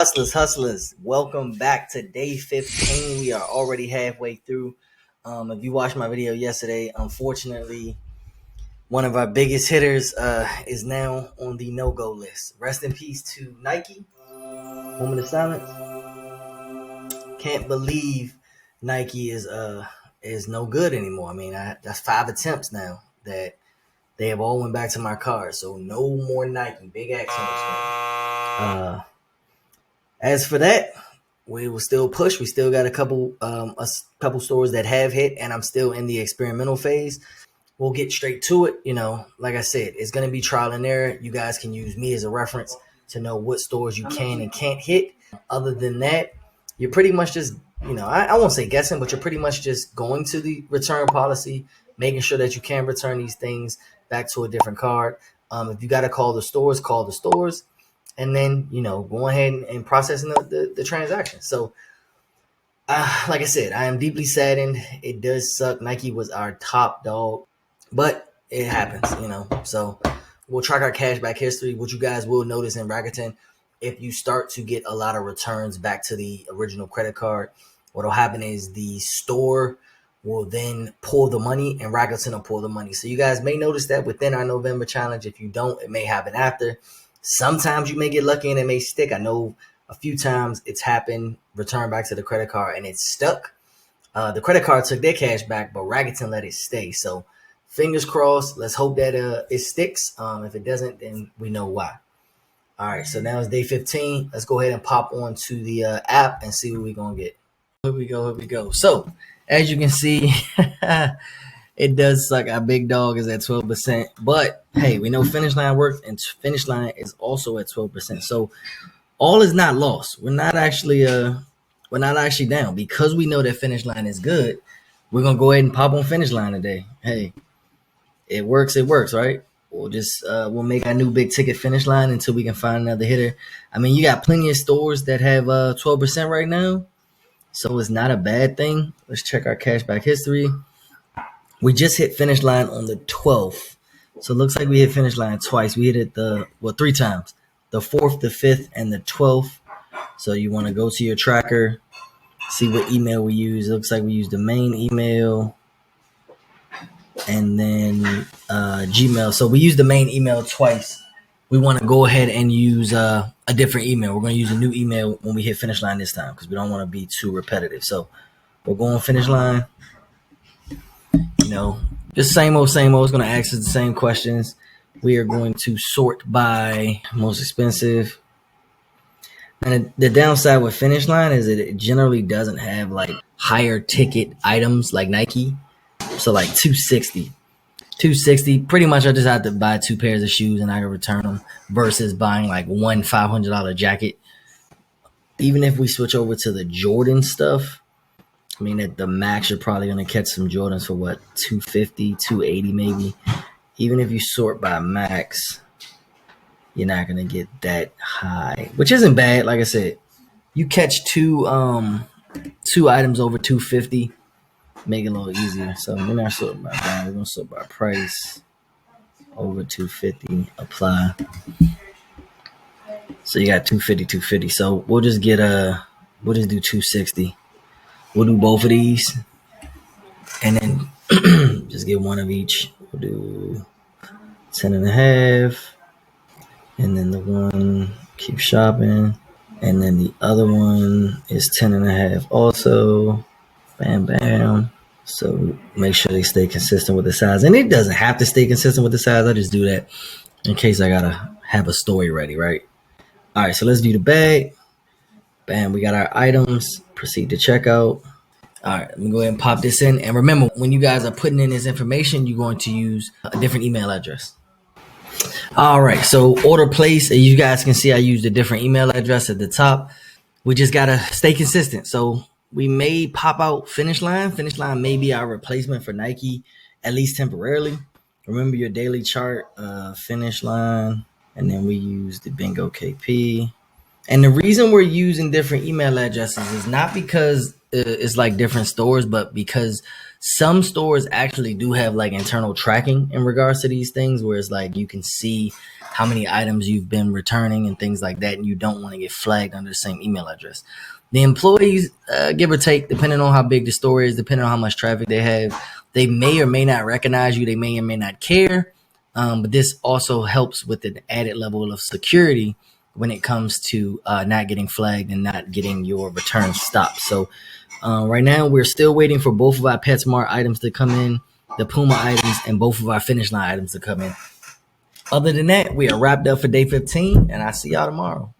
Hustlers, welcome back to day 15. We are already halfway through. If you watched my video yesterday, unfortunately, one of our biggest hitters is now on the no-go list. Rest in peace to Nike. Moment of silence. Can't believe Nike is no good anymore. I mean, that's 5 attempts now that they have all went back to my card. So no more Nike. Big X on the screen. As for that, we will still push. We still got a couple stores that have hit, and I'm still in the experimental phase. We'll get straight to it. Like I said, it's going to be trial and error. You guys can use me as a reference to know what stores you can and can't hit. Other than that, you're pretty much just, I won't say guessing, but you're pretty much just going to the return policy, making sure that you can return these things back to a different card. If you got to call the stores, call the stores. And then, go ahead and processing the transaction. So, like I said, I am deeply saddened. It does suck. Nike was our top dog, but it happens, So we'll track our cashback history. What you guys will notice in Rakuten, if you start to get a lot of returns back to the original credit card, what'll happen is the store will then pull the money and Rakuten will pull the money. So you guys may notice that within our November challenge. If you don't, it may happen after. Sometimes you may get lucky and it may stick. I know a few times it's happened, return back to the credit card and it's stuck. The credit card took their cash back, but Rakuten let it stay. So fingers crossed. Let's hope that it sticks. If it doesn't, then we know why. All right, so now it's day 15. Let's go ahead and pop on to the app and see what we're going to get. Here we go. So as you can see, it does suck. Our big dog is at 12%. But hey, we know Finish Line works, and Finish Line is also at 12%. So all is not lost. We're not actually down. Because we know that Finish Line is good, we're gonna go ahead and pop on Finish Line today. Hey, it works, right? We'll make our new big ticket Finish Line until we can find another hitter. I mean, you got plenty of stores that have 12% right now. So it's not a bad thing. Let's check our cashback history. We just hit Finish Line on the 12th. So it looks like we hit Finish Line twice. We hit it 3 times. The 4th, the 5th, and the 12th. So you want to go to your tracker, see what email we use. It looks like we use the main email and then Gmail. So we use the main email twice. We want to go ahead and use a different email. We're going to use a new email when we hit Finish Line this time because we don't want to be too repetitive. So we'll go on Finish Line. Just same old. It's going to ask us the same questions. We are going to sort by most expensive. And the downside with Finish Line is that it generally doesn't have like higher ticket items like Nike. So like $260. Pretty much I just have to buy 2 pairs of shoes and I can return them versus buying like one $500 jacket. Even if we switch over to the Jordan stuff, I mean, at the max, you're probably going to catch some Jordans for what, $250, $280 maybe. Even if you sort by max, you're not going to get that high, which isn't bad. Like I said, you catch two items over $250, make it a little easier. So we're not sorting by brand. We're going to sort by price over $250, apply. So you got $250. So we'll just do $260. We'll do both of these and then just get one of each. We'll do 10.5, and then the one keep shopping, and then the other one is 10.5 also. Bam. So make sure they stay consistent with the size, and it doesn't have to stay consistent with the size. I just do that in case I gotta have a story ready, right? All right, so let's view the bag. Bam, we got our items. Proceed to checkout. All right, let me go ahead and pop this in. And remember, when you guys are putting in this information, you're going to use a different email address. All right, so order place. You guys can see I used a different email address at the top. We just got to stay consistent. So we may pop out Finish Line. Finish Line may be our replacement for Nike, at least temporarily. Remember your daily chart, Finish Line, and then we use the Bingo KP. And the reason we're using different email addresses is not because it's like different stores, but because some stores actually do have like internal tracking in regards to these things, where it's like you can see how many items you've been returning and things like that, and you don't want to get flagged under the same email address. The employees, give or take, depending on how big the store is, depending on how much traffic they have, they may or may not recognize you. They may or may not care. But this also helps with an added level of security when it comes to not getting flagged and not getting your return stopped. So right now, we're still waiting for both of our PetSmart items to come in, the Puma items, and both of our Finish Line items to come in. Other than that, we are wrapped up for day 15, and I'll see y'all tomorrow.